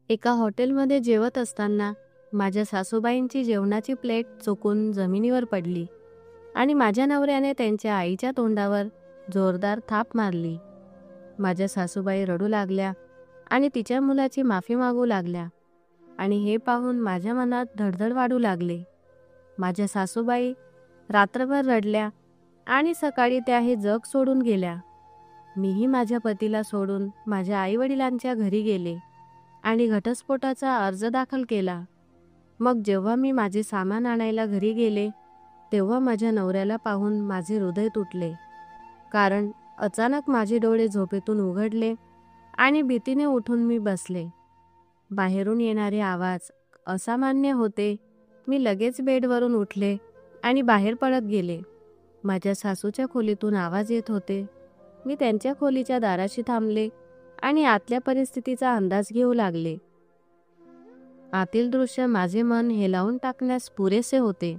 एका हॉटेलमध्ये जेवत असताना माझ्या सासूबाईंची जेवणाची प्लेट चुकून जमिनीवर पडली आणि माझ्या नवऱ्याने त्यांच्या आईच्या तोंडावर जोरदार थाप मारली. माझ्या सासूबाई रडू लागल्या आणि तिच्या मुलाची माफी मागू लागल्या आणि हे पाहून माझ्या मनात धडधड वाढू लागले. माझ्या सासूबाई रात्रभर रडल्या आणि सकाळी त्या हे जग सोडून गेल्या. मीही माझ्या पतीला सोडून माझ्या आईवडिलांच्या घरी गेले आणि घटस्फोटाचा अर्ज दाखल केला. मग जेव्हा मी माझे सामान आणायला घरी गेले तेव्हा माझ्या नवऱ्याला पाहून माझे हृदय तुटले, कारण अचानक माझे डोळे झोपेतून उघडले आणि भीतीने उठून मी बसले. बाहेरून येणारे आवाज असामान्य होते. मी लगेच बेडवरून उठले आणि बाहेर पळत गेले. माझ्या सासूच्या खोलीतून आवाज येत होते. मी त्यांच्या खोलीच्या दाराशी थांबले आणि आतल्या परिस्थितीचा अंदाज घेऊ लागले. आतील दृश्य माझे मन हेलावून टाकण्यास पुरेसे होते.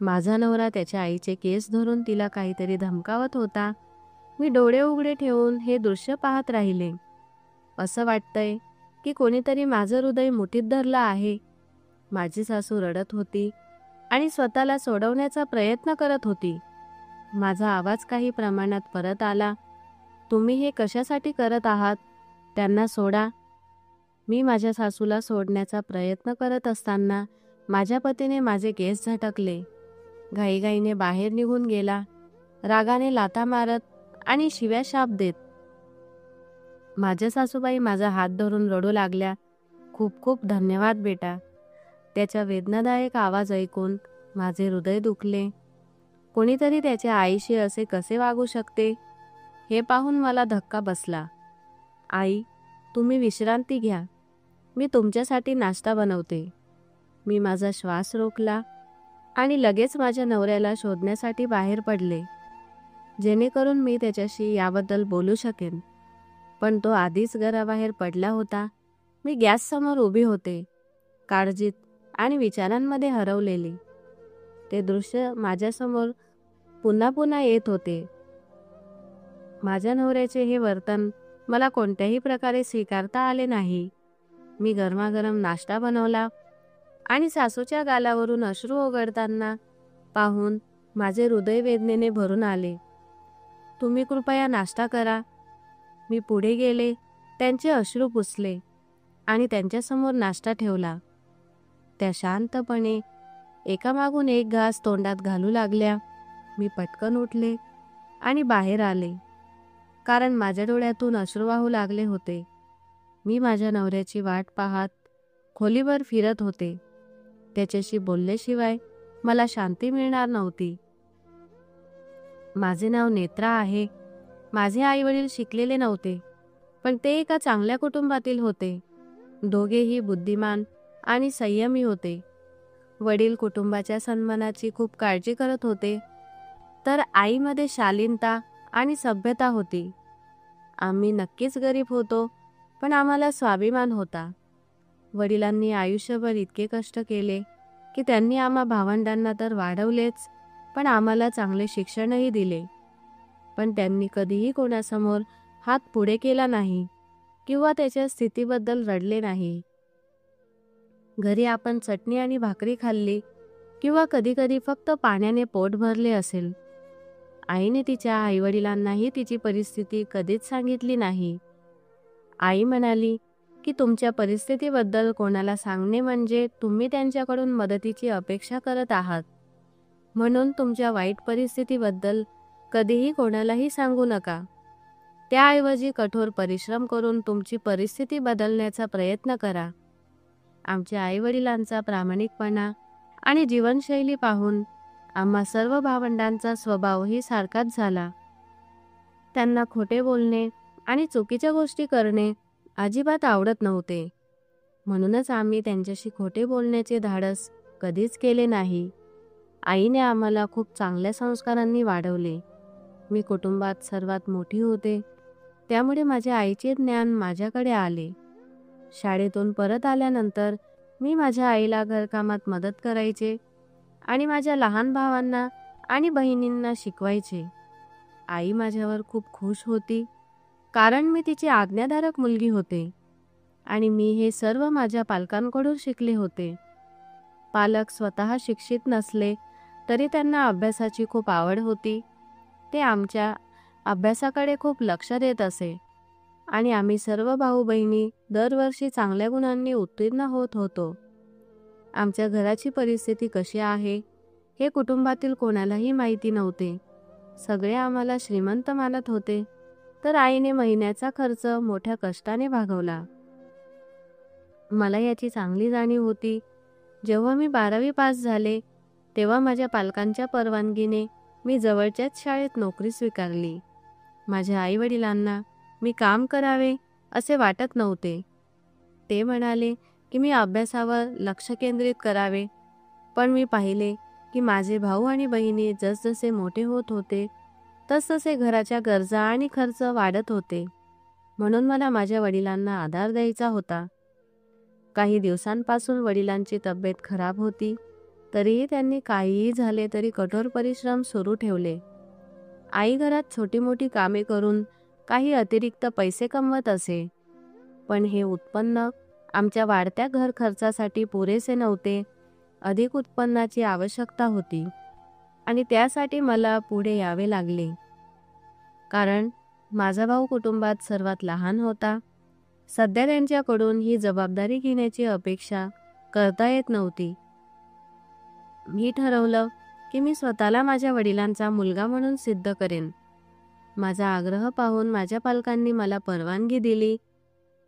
माझा नवरा त्याच्या आईचे केस धरून तिला काहीतरी धमकावत होता. मी डोळे उघडे ठेवून हे दृश्य पाहत राहिले. असं वाटतंय की कोणीतरी माझं हृदय मुठीत धरलं आहे. माझी सासू रडत होती आणि स्वतःला सोडवण्याचा प्रयत्न करत होती. माझा आवाज काही प्रमाणात परत आला. तुम्ही हे कशासाठी करत आहात? त्यांना सोडा. मी माझ्या सासूला सोडण्याचा प्रयत्न करत असताना माझ्या पतीने माझे केस झटकले. घाईघाईने बाहेर निघून गेला, रागाने लाथा मारत आणि शिव्या शाप देत. माझ्या सासूबाई माझा हात धरून रडू लागल्या. खूप खूप धन्यवाद बेटा. त्याचा वेदनादायक आवाज ऐकून माझे हृदय दुखले. कोणीतरी त्याच्या आईशी असे कसे वागू शकते हे पाहून मला धक्का बसला. आई, तुम्ही विश्रांती घ्या. मी तुमच्यासाठी नाश्ता बनवते. मी माझा श्वास रोखला आणि लगेच माझ्या नवऱ्याला शोधण्यासाठी बाहेर पडले, जेणेकरून मी त्याच्याशी याबद्दल बोलू शकेन. पण तो आधीच घराबाहेर पडला होता. मी गॅससमोर उभी होते, काळजीत आणि विचारांमध्ये हरवलेली. ते दृश्य माझ्यासमोर पुन्हा पुन्हा येत होते. माझ्या नवऱ्याचे हे वर्तन मला कोणत्याही प्रकारे स्वीकारता आले नाही. मी गरमागरम नाश्ता बनवला आणि सासूच्या गालावरून अश्रू ओघळताना पाहून माझे हृदय वेदनेने भरून आले. तुम्ही कृपया नाश्ता करा. मी पुढे गेले, त्यांचे अश्रू पुसले आणि त्यांच्यासमोर नाश्ता ठेवला. त्या शांतपणे एकामागून एक घास तोंडात घालू लागल्या. मी पटकन उठले आणि बाहेर आले, कारण माझ्या डोळ्यातून अश्रू वाहू लागले होते. मी माझ्या नवऱ्याची वाट पाहत खोलीभर फिरत होते. त्याच्याशी बोलल्याशिवाय मला शांती मिळणार नव्हती. माझे नाव नेत्रा आहे. माझे आईवडील शिकलेले नव्हते, पण ते एका चांगल्या कुटुंबातील होते. दोघेही बुद्धिमान आणि संयमी होते. वडील कुटुंबाच्या सन्मानाची खूप काळजी करत होते, तर आईमध्ये शालीनता आणि सभ्यता होती. आम्ही नक्कीच गरीब होतो, पण आम्हाला स्वाभिमान होता. वडिलांनी आयुष्यभर इतके कष्ट केले की त्यांनी आम्हा भावंडांना तर वाढवलेच, पण आम्हाला चांगले शिक्षणही दिले. पण त्यांनी कधीही कोणासमोर हात पुढे केला नाही किंवा त्याच्या स्थितीबद्दल रडले नाही. घरी आपण चटणी आणि भाकरी खाल्ली किंवा कधीकधी फक्त पाण्याने पोट भरले असेल. आईने तिच्या आईवडिलांनाही तिची परिस्थिती कधीच सांगितली नाही. आई म्हणाली की तुमच्या परिस्थितीबद्दल कोणाला सांगणे म्हणजे तुम्ही त्यांच्याकडून मदतीची अपेक्षा करत आहात. म्हणून तुमच्या वाईट परिस्थितीबद्दल कधीही कोणालाही सांगू नका. त्याऐवजी कठोर परिश्रम करून तुमची परिस्थिती बदलण्याचा प्रयत्न करा. आमच्या आईवडिलांचा प्रामाणिकपणा आणि जीवनशैली पाहून आम्हा सर्व भावंडांचा स्वभावही सारखाच झाला. त्यांना खोटे बोलणे आणि चुकीच्या गोष्टी करणे अजिबात आवडत नव्हते. म्हणूनच आम्ही त्यांच्याशी खोटे बोलण्याचे धाडस कधीच केले नाही. आईने आम्हाला खूप चांगल्या संस्कारांनी वाढवले. मी कुटुंबात सर्वात मोठी होते, त्यामुळे माझ्या आईचे ज्ञान माझ्याकडे आले. शाळेतून परत आल्यानंतर मी माझ्या आईला घरकामात मदत करायचे आणि माझ्या लहान भावांना आणि बहिणींना शिकवायचे. आई माझ्यावर खूप खुश होती, कारण मी तिची आज्ञाधारक मुलगी होते आणि मी हे सर्व माझ्या पालकांकडून शिकले होते. पालक स्वतः शिक्षित नसले तरी त्यांना अभ्यासाची खूप आवड होती. ते आमच्या अभ्यासाकडे खूप लक्ष देत असे आणि आम्ही सर्व भाऊ बहिणी दरवर्षी चांगल्या गुणांनी उत्तीर्ण होत होतो. आमच्या घराची परिस्थिती कशी आहे हे कुटुंबातील कोणालाही माहिती नव्हते. सगळे आम्हाला श्रीमंत मानत होते, तर आईने महिन्याचा खर्च मोठ्या कष्टाने भागवला. मला याची चांगली जाणीव होती. जेव्हा मी 12वी पास झाले तेव्हा माझ्या पालकांच्या परवानगीने मी जवळच्याच शाळेत नोकरी स्वीकारली. माझ्या आईवडिलांना मी काम करावे असे वाटत नव्हते. ते म्हणाले की मी अभ्यासावर लक्ष केंद्रित करावे, पण मी पाहिले की माझे भाऊ आणि बहिणी जसजसे मोठे होत होते तसतसे घराच्या गरजा आणि खर्च वाढत होते. म्हणून मला माझ्या वडिलांना आधार द्यायचा होता. काही दिवसांपासून वडिलांची तब्येत खराब होती, तरीही त्यांनी काहीही झाले तरी कठोर परिश्रम सुरू ठेवले. आई घरात छोटी मोठी कामे करून काही अतिरिक्त पैसे कमवत असे, पण हे उत्पन्न आमच्या वाढत्या घर खर्चासाठी पुरेसे नव्हते. अधिक उत्पन्नाची आवश्यकता होती आणि त्यासाठी मला पुढे यावे लागले. कारण माझा भाऊ कुटुंबात सर्वात लहान होता. सध्या त्यांच्याकडून ही जबाबदारी घेण्याची अपेक्षा करता येत नव्हती. मी ठरवलं की मी स्वतःला माझ्या वडिलांचा मुलगा म्हणून सिद्ध करेन. माझा आग्रह पाहून माझ्या पालकांनी मला परवानगी दिली.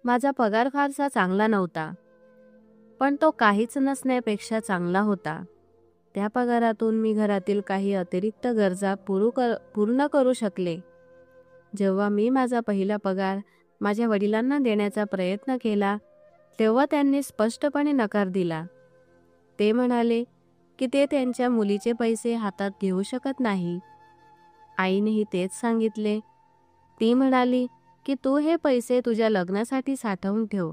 माझा पगार फारसा चांगला नव्हता, पण तो काहीच नसण्यापेक्षा चांगला होता. त्या पगारातून मी घरातील काही अतिरिक्त गरजा पूर्ण करू शकले. जेव्हा मी माझा पहिला पगार माझ्या वडिलांना देण्याचा प्रयत्न केला तेव्हा त्यांनी स्पष्टपणे नकार दिला. ते म्हणाले की ते त्यांच्या मुलीचे पैसे हातात घेऊ शकत नाही. आईनेही तेच सांगितले. ती म्हणाली की तू हे पैसे तुझ्या लग्नासाठी साठवून ठेव.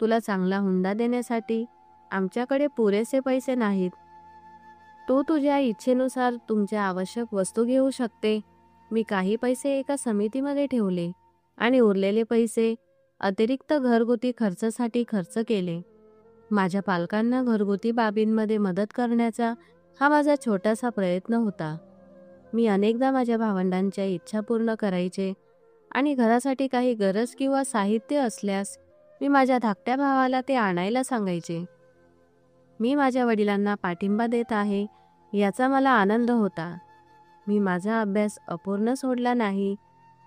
तुला चांगला हुंडा देण्यासाठी आमच्याकडे पुरेसे पैसे नाहीत. तू तुझ्या इच्छेनुसार तुमच्या आवश्यक वस्तू घेऊ शकते. मी काही पैसे एका समितीमध्ये ठेवले आणि उरलेले पैसे अतिरिक्त घरगुती खर्चासाठी खर्च केले. माझ्या पालकांना घरगुती बाबींमध्ये मदत करण्याचा हा माझा छोटासा प्रयत्न होता. मी अनेकदा माझ्या भावंडांच्या इच्छा पूर्ण करायचे आणि घरासाठी काही गरज किंवा साहित्य असल्यास मी माझ्या धाकट्या भावाला ते आणायला सांगायचे. मी माझ्या वडिलांना पाठिंबा देत आहे याचा मला आनंद होता. मी माझा अभ्यास अपूर्ण सोडला नाही,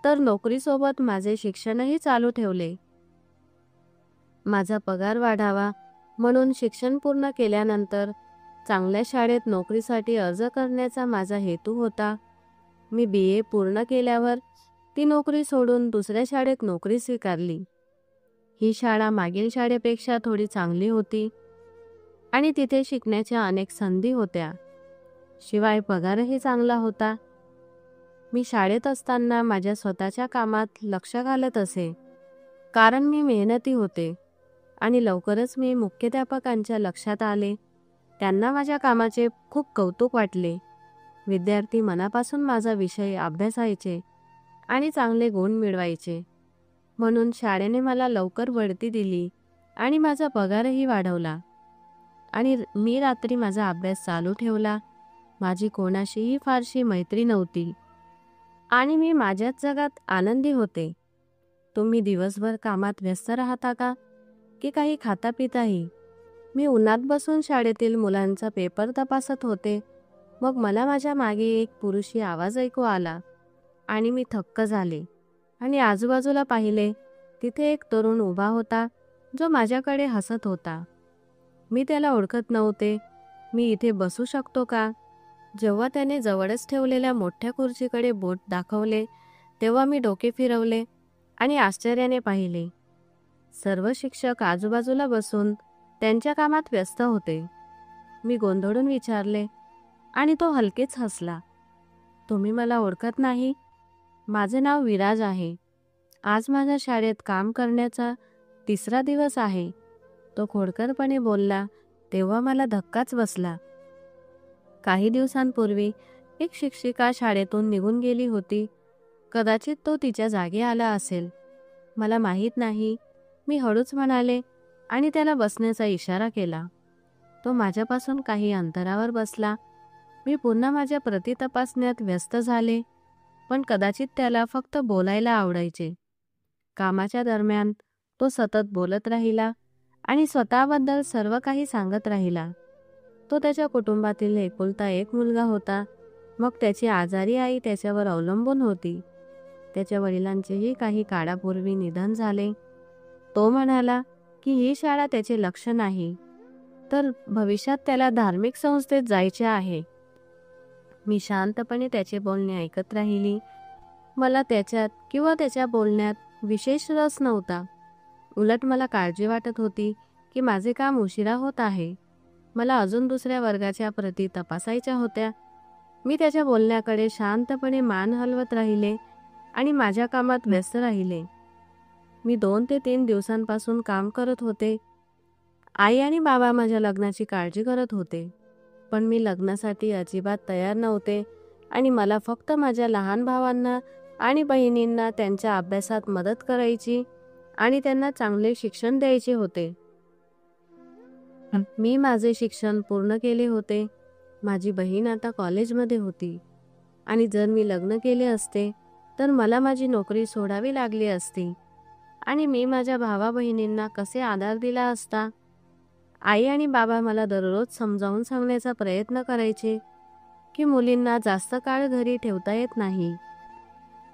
तर नोकरीसोबत माझे शिक्षणही चालू ठेवले. माझा पगार वाढावा म्हणून शिक्षण पूर्ण केल्यानंतर चांगल्या शाळेत नोकरीसाठी अर्ज करण्याचा माझा हेतू होता. मी BA पूर्ण केल्यावर ती नोकरी सोडून दुसऱ्या शाळेत नोकरी स्वीकारली. ही शाळा मागील शाळेपेक्षा थोडी चांगली होती आणि तिथे शिकण्याच्या अनेक संधी होत्या. शिवाय पगारही चांगला होता. मी शाळेत असताना माझ्या स्वतःच्या कामात लक्ष घालत असे, कारण मी मेहनती होते आणि लवकरच मी मुख्याध्यापकांच्या लक्षात आले. त्यांना माझ्या कामाचे खूप कौतुक वाटले. विद्यार्थी मनापासून माझा विषय अभ्यासायचे आणि चांगले गुण मिळवायचे. म्हणून शाळेने मला लवकर बढती दिली आणि माझा पगारही वाढवला. आणि मी रात्री माझा अभ्यास चालू ठेवला. माझी कोणाशीही फारशी मैत्री नव्हती आणि मी माझ्याच जगात आनंदी होते. तुम्ही दिवसभर कामात व्यस्त राहता का, की काही खाता पिताही? मी उन्हात बसून शाळेतील मुलांचा पेपर तपासत होते. मग मला माझ्या मागे एक पुरुषी आवाज ऐकू आला आणि मी थक्क झाले आणि आजूबाजूला पाहिले. तिथे एक तरुण उभा होता जो माझ्याकडे हसत होता. मी त्याला ओळखत नव्हते. मी इथे बसू शकतो का? जेव्हा त्याने जवळच ठेवलेल्या मोठ्या खुर्चीकडे बोट दाखवले तेव्हा मी डोके फिरवले आणि आश्चर्याने पाहिले. सर्व शिक्षक आजूबाजूला बसून त्यांच्या कामात व्यस्त होते. मी गोंधळून विचारले आणि तो हलकेच हसला. तुम्ही मला ओळखत नाही? माझे नाव विराज आहे. आज माझ्या शाळेत काम करण्याचा 3रा दिवस आहे. तो खोडकरपणे बोलला तेव्हा मला धक्काच बसला. काही दिवसांपूर्वी एक शिक्षिका शाळेतून निघून गेली होती. कदाचित तो तिच्या जागी आला असेल. मला माहीत नाही. मी हळूच म्हणाले आणि त्याला बसण्याचा इशारा केला. तो माझ्यापासून काही अंतरावर बसला. मी पुन्हा माझ्या प्रतितपासण्यात व्यस्त झाले, पण कदाचित त्याला फक्त बोलायला आवडायचे. कामाच्या दरम्यान तो सतत बोलत राहिला आणि स्वतःबद्दल सर्व काही सांगत राहिला. तो त्याच्या कुटुंबातील एकुलता एक मुलगा होता. मग त्याची आजारी आई त्याच्यावर अवलंबून होती. त्याच्या वडिलांचेही काही काळापूर्वी निधन झाले. तो म्हणाला की ही शाळा त्याचे लक्ष नाही, तर भविष्यात त्याला धार्मिक संस्थेत जायचे आहे. मी शांतपणे त्याचे बोलणे ऐकत राहिली. मला त्याच्यात किंवा त्याच्या बोलण्यात विशेष रस नव्हता. उलट मला काळजी वाटत होती की माझे काम उशिरा होत आहे. मला अजून दुसऱ्या वर्गाच्या प्रती तपासायच्या होत्या. मी त्याच्या बोलण्याकडे शांतपणे मान हलवत राहिले आणि माझ्या कामात व्यस्त राहिले. मी 2 ते 3 दिवसांपासून काम करत होते. आई आणि बाबा माझ्या लग्नाची काळजी करत होते, पण मी लग्नासाठी अजिबात तयार नव्हते आणि मला फक्त माझ्या लहान भावांना आणि बहिणींना त्यांच्या अभ्यासात मदत करायची आणि त्यांना चांगले शिक्षण द्यायचे होते. मी माझे शिक्षण पूर्ण केले होते. माझी बहीण आता कॉलेजमध्ये होती आणि जर मी लग्न केले असते तर मला माझी नोकरी सोडावी लागली असती आणि मी माझ्या भावा बहिणींना कसे आधार दिला असता. आई आणि बाबा मला दररोज समजावून सांगण्याचा प्रयत्न करायचे की मुलींना जास्त काळ घरी ठेवता येत नाही,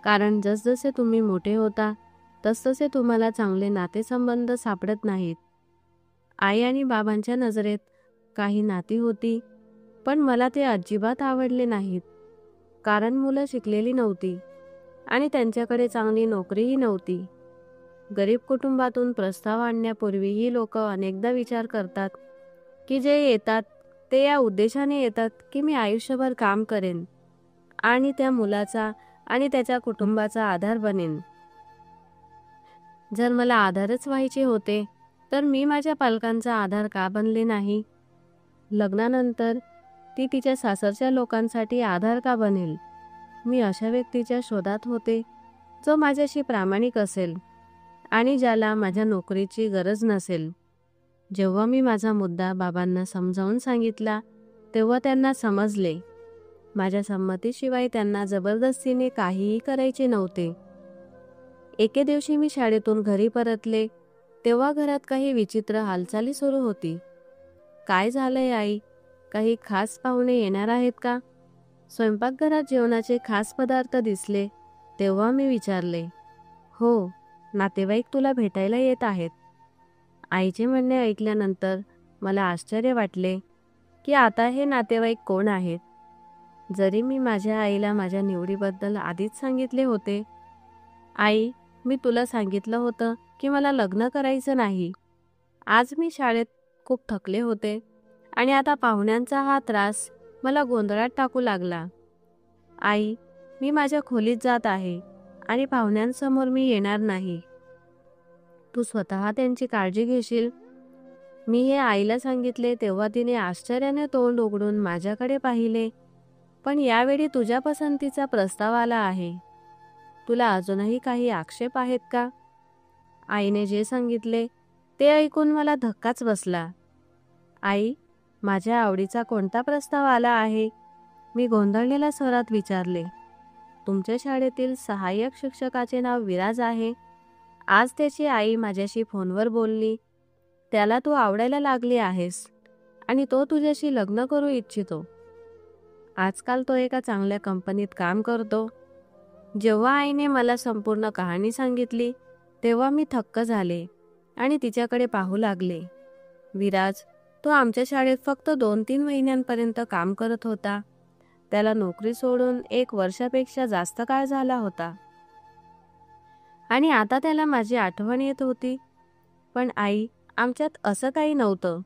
कारण जसजसे तुम्ही मोठे होता तसतसे तुम्हाला चांगले नातेसंबंध सापडत नाहीत. आई आणि बाबांच्या नजरेत काही नाती होती, पण मला ते अजिबात आवडले नाहीत, कारण मुलं शिकलेली नव्हती आणि त्यांच्याकडे चांगली नोकरीही नव्हती. गरीब कुटुंबातून प्रस्ताव आणण्यापूर्वीही लोक अनेकदा विचार करतात की जे येतात ते या उद्देशाने येतात की मी आयुष्यभर काम करेन आणि त्या मुलाचा आणि त्याच्या कुटुंबाचा आधार बनेन. जर मला आधारच व्हायचे होते तर मी माझ्या पालकांचा आधार का बनले नाही? लग्नानंतर ती तिच्या सासरच्या लोकांसाठी आधार का बनेल? मी अशा व्यक्तीच्या शोधात होते जो माझ्याशी प्रामाणिक असेल आणि ज्याला माझ्या नोकरीची गरज नसेल. जेव्हा मी माझा मुद्दा बाबांना समजावून सांगितला तेव्हा त्यांना समजले. माझ्या संमतीशिवाय त्यांना जबरदस्तीने काहीही करायचे नव्हते. एके दिवशी मी शाळेतून घरी परतले तेव्हा घरात काही विचित्र हालचाली सुरू होती. काय झालंय आई? काही खास पाहुणे येणार आहेत का? स्वयंपाकघरात जेवणाचे खास पदार्थ दिसले तेव्हा मी विचारले. हो, नातेवाईक तुला भेटायला येत आहेत. आईचे म्हणणे ऐकल्यानंतर मला आश्चर्य वाटले की आता हे नातेवाईक कोण आहेत. जरी मी माझ्या आईला माझ्या निवडीबद्दल आधीच सांगितले होते. आई, मी तुला सांगितलं होतं की मला लग्न करायचं नाही. आज मी शाळेत खूप थकले होते आणि आता पाहुण्यांचा हा त्रास मला गोंधळात टाकू लागला. आई, मी माझ्या खोलीत जात आहे आणि पाहुण्यांसमोर मी येणार नाही. तू स्वतः त्यांची काळजी घेशील. मी हे आईला सांगितले तेव्हा तिने आश्चर्याने तोंड उघडून माझ्याकडे पाहिले. पण यावेळी तुझ्या पसंतीचा प्रस्ताव आला आहे. तुला अजूनही काही आक्षेप आहेत का? आईने जे सांगितले ते ऐकून मला धक्काच बसला. आई, माझ्या आवडीचा कोणता प्रस्ताव आला आहे? मी गोंधळलेल्या स्वरात विचारले. तुमच्या शाळेतील सहाय्यक शिक्षकाचे नाव विराज आहे. आज त्याची आई माझ्याशी फोनवर बोलली. त्याला तू आवडायला लागली आहेस आणि तो तुझ्याशी लग्न करू इच्छितो. आजकाल तो एका चांगल्या कंपनीत काम करतो. जेव्हा आईने मला संपूर्ण कहाणी सांगितली तेव्हा मी थक्क झाले आणि तिच्याकडे पाहू लागले. विराज, तो आमच्या शाळेत फक्त 2-3 महिन्यांपर्यंत काम करत होता. त्याला नोकरी सोडून 1 वर्षापेक्षा जास्त काळ झाला होता आणि आता त्याला माझी आठवण येत होती. पण आई, आमच्यात असं काही नव्हतं.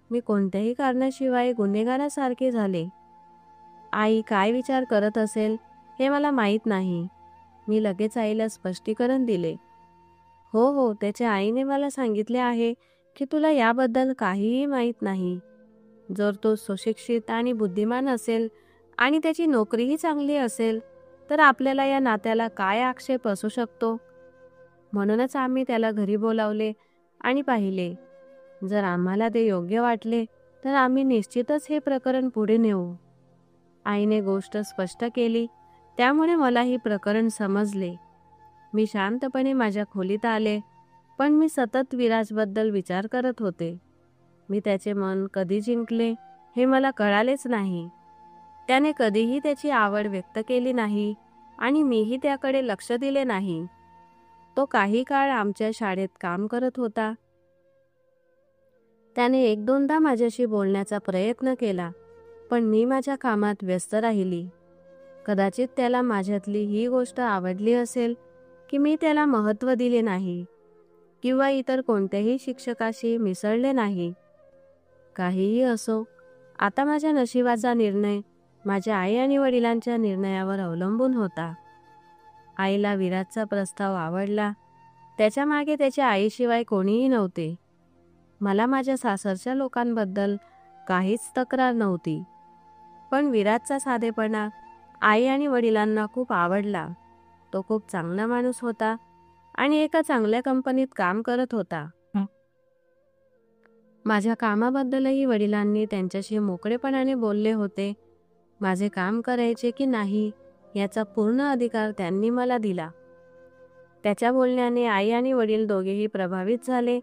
मी कोणत्याही कारणाशिवाय गुन्हेगारासारखे झाले. आई काय विचार करत असेल हे मला माहीत नाही. मी लगेच आईला स्पष्टीकरण दिले. हो, त्याच्या आईने मला सांगितले आहे की तुला याबद्दल काहीही माहीत नाही. जर तो सुशिक्षित आणि बुद्धिमान असेल आणि त्याची नोकरीही चांगली असेल तर आपल्याला या नात्याला काय आक्षेप असू शकतो? म्हणूनच आम्ही त्याला घरी बोलावले आणि पाहिले. जर आम्हाला ते योग्य वाटले तर आम्ही निश्चितच हे प्रकरण पुढे नेऊ. आईने गोष्ट स्पष्ट केली, त्यामुळे मला ही प्रकरण समजले. मी शांतपणे माझ्या खोलीत आले, पण मी सतत विराजबद्दल विचार करत होते. मी त्याचे मन कधी जिंकले हे मला कळालेच नाही. त्याने कधीही त्याची आवड व्यक्त केली नाही आणि मीही त्याकडे लक्ष दिले नाही. तो काही काळ आमच्या शाळेत काम करत होता. त्याने एक दोनदा माझ्याशी बोलण्याचा प्रयत्न केला, पण मी माझ्या कामात व्यस्त राहिली. कदाचित त्याला माझ्यातली ही गोष्ट आवडली असेल की मी त्याला महत्त्व दिले नाही किंवा इतर कोणत्याही शिक्षकाशी मिसळले नाही. काहीही असो, आता माझ्या नशिबाचा निर्णय माझ्या आई आणि वडिलांच्या निर्णयावर अवलंबून होता. आईला विराजचा प्रस्ताव आवडला. त्याच्या मागे त्याच्या आईशिवाय कोणीही नव्हते. मला माझ्या सासरच्या लोकांबद्दल काहीच तक्रार नव्हती, पण विराजचा साधेपणा आई आणि वडिलांना खूप आवडला. तो खूप चांगला माणूस होता आणि एका चांगल्या कंपनीत काम करत होता. माझ्या कामाबद्दलही वडिलांनी त्यांच्याशी मोकळेपणाने बोलले होते. माझे काम करायचे की नाही याचा पूर्ण अधिकार त्यांनी मला दिला. त्याच्या बोलण्याने आई आणि वडील दोघेही प्रभावित झाले.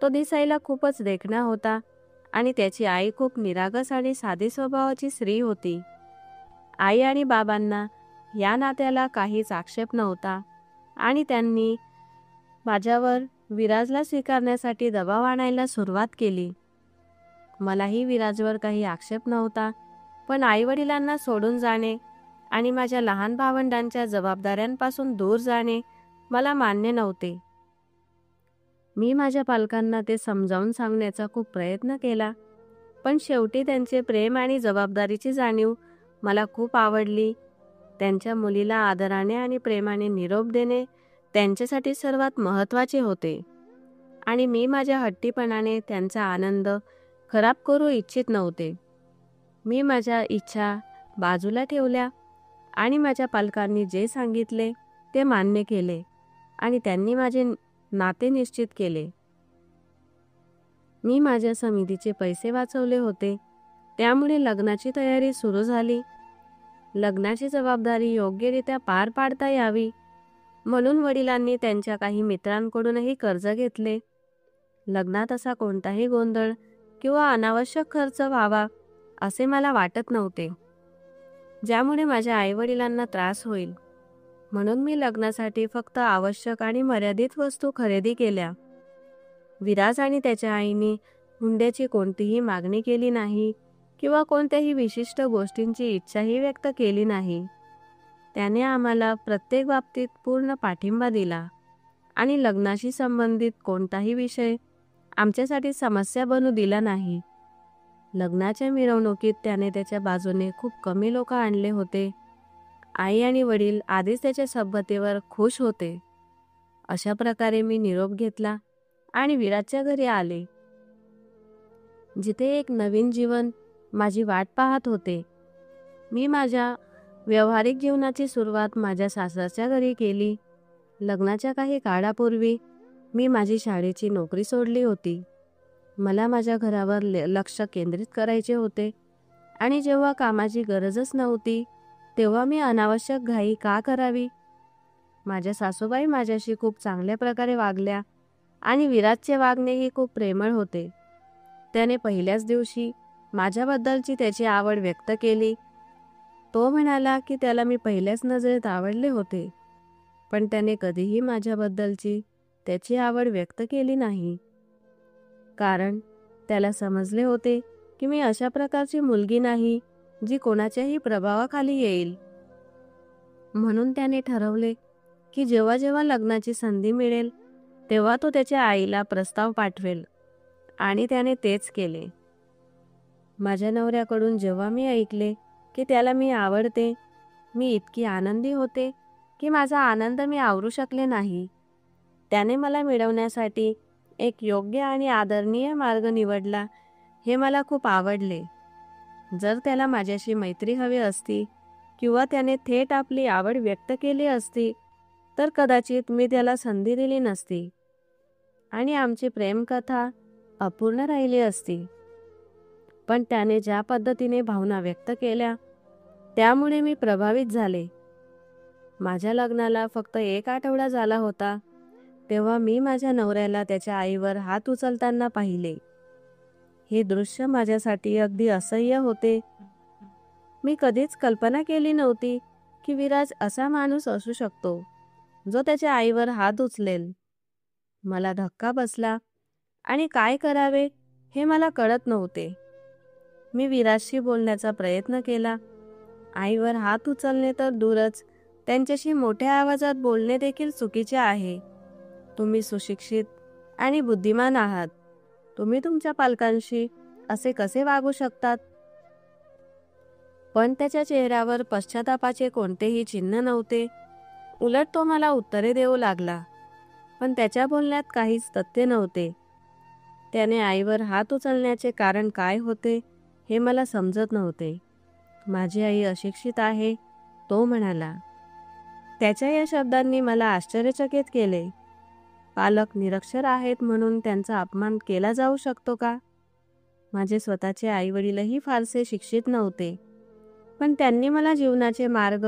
तो दिसायला खूपच देखणा होता आणि त्याची आई खूप निरागस आणि साधी स्वभावाची स्त्री होती. आई आणि बाबांना या नात्याला काहीच आक्षेप नव्हता आणि त्यांनी माझ्यावर विराजला स्वीकारण्यासाठी दबाव आणायला सुरुवात केली. मलाही विराजवर काही आक्षेप नव्हता, पण आईवडिलांना सोडून जाणे आणि माझ्या लहान भावंडांच्या जबाबदाऱ्यांपासून दूर जाणे मला मान्य नव्हते. मी माझ्या पालकांना ते समजावून सांगण्याचा खूप प्रयत्न केला, पण शेवटी त्यांचे प्रेम आणि जबाबदारीची जाणीव मला खूप आवडली. त्यांच्या मुलीला आदराने आणि प्रेमाने निरोप देणे त्यांच्यासाठी सर्वात महत्त्वाचे होते आणि मी माझ्या हट्टीपणाने त्यांचा आनंद खराब करू इच्छित नव्हते. मी माझ्या इच्छा बाजूला ठेवल्या आणि माझ्या पालकांनी जे सांगितले ते मान्य केले आणि त्यांनी माझे नाते निश्चित केले. मी माझ्या समितीचे पैसे वाचवले होते, त्यामुळे लग्नाची तयारी सुरू झाली. लग्नाची जबाबदारी योग्यरित्या पार पाडता यावी म्हणून वडिलांनी त्यांच्या काही मित्रांकडूनही कर्ज घेतले. लग्नात असा कोणताही गोंधळ किंवा अनावश्यक खर्च व्हावा असे मला वाटत नव्हते, ज्यामुळे माझ्या आईवडिलांना त्रास होईल. म्हणून मी लग्नासाठी फक्त आवश्यक आणि मर्यादित वस्तू खरेदी केल्या. विराज आणि त्याच्या आईने हुंड्याची कोणतीही मागणी केली नाही किंवा कोणत्याही विशिष्ट गोष्टींची इच्छाही व्यक्त केली नाही. त्याने आम्हाला प्रत्येक बाबतीत पूर्ण पाठिंबा दिला आणि लग्नाशी संबंधित कोणताही विषय आमच्यासाठी समस्या बनू दिला नाही. लग्नाच्या मिरवणुकीत त्याने त्याच्या बाजूने खूप कमी लोक आणले होते. आई आणि वडील आधीच त्याच्या सभ्यतेवर खुश होते. अशा प्रकारे मी निरोप घेतला आणि विराजच्या घरी आले, जिथे एक नवीन जीवन माझी वाट पाहत होते. मी माझ्या व्यावहारिक जीवनाची सुरुवात माझ्या सासरच्या घरी केली. लग्नाच्या काही काळापूर्वी मी माझी शाळेची नोकरी सोडली होती. मला माझ्या घरावर लक्ष केंद्रित करायचे होते आणि जेव्हा कामाची गरजच नव्हती तेव्हा मी अनावश्यक घाई का करावी. माझ्या सासूबाई माझ्याशी खूप चांगल्या प्रकारे वागल्या आणि विराजचे वागणेही खूप प्रेमळ होते. त्याने पहिल्याच दिवशी माझ्याबद्दलची त्याची आवड व्यक्त केली. तो म्हणाला की त्याला मी पहिल्याच नजरेत आवडले होते, पण त्याने कधीही माझ्याबद्दलची त्याची आवड व्यक्त केली नाही, कारण त्याला समजले होते की मी अशा प्रकारची मुलगी नाही जी कोणाच्याही प्रभावाखाली येईल. म्हणून त्याने ठरवले की जेव्हा जेव्हा लग्नाची संधी मिळेल तेव्हा तो त्याच्या आईला प्रस्ताव पाठवेल आणि त्याने तेच केले. माझ्या नवऱ्याकडून जेव्हा मी ऐकले की त्याला मी आवडते, मी इतकी आनंदी होते की माझा आनंद मी आवरू शकले नाही. त्याने मला मिळवण्यासाठी एक योग्य आणि आदरणीय मार्ग निवडला हे मला खूप आवडले. जर त्याला माझ्याशी मैत्री हवी असती किंवा त्याने थेट आपली आवड व्यक्त केली असती तर कदाचित मी त्याला संधी दिली नसती. आणि आमची प्रेमकथा अपूर्ण राहिली असती. पण त्याने ज्या पद्धतीने भावना व्यक्त केल्या त्यामुळे मी प्रभावित झाले. माझ्या लग्नाला फक्त 1 आठवडा झाला होता तेव्हा मी माझ्या नवऱ्याला त्याच्या आईवर हात उचलताना पाहिले. हे दृश्य माझ्यासाठी अगदी असह्य होते. मी कधीच कल्पना केली नव्हती की विराज असा माणूस असू शकतो जो त्याच्या आईवर हात उचलेल. मला धक्का बसला आणि काय करावे हे मला कळत नव्हते. मी विराजशी बोलण्याचा प्रयत्न केला. आईवर हात उचलणे तर दूरच, त्यांच्याशी मोठ्या आवाजात बोलणे देखील चुकीचे आहे. तुम्ही सुशिक्षित आणि बुद्धिमान आहात. तुम्ही तुमच्या पालकांशी असे कसे वागू शकतात? पण त्याच्या चेहऱ्यावर पश्चातापाचे कोणतेही चिन्ह नव्हते. उलट तो मला उत्तरे देऊ लागला. पण त्याच्या बोलण्यात काहीच तथ्य नव्हते. त्याने आईवर हात उचलण्याचे कारण काय होते हे मला समजत नव्हते. माझी आई अशिक्षित आहे, तो म्हणाला. त्याच्या या शब्दांनी मला आश्चर्यचकित केले. पालक निरक्षर आहेत म्हणून त्यांचा अपमान केला जाऊ शकतो का? माझे स्वतःचे आईवडीलही फारसे शिक्षित नव्हते, पण त्यांनी मला जीवनाचे मार्ग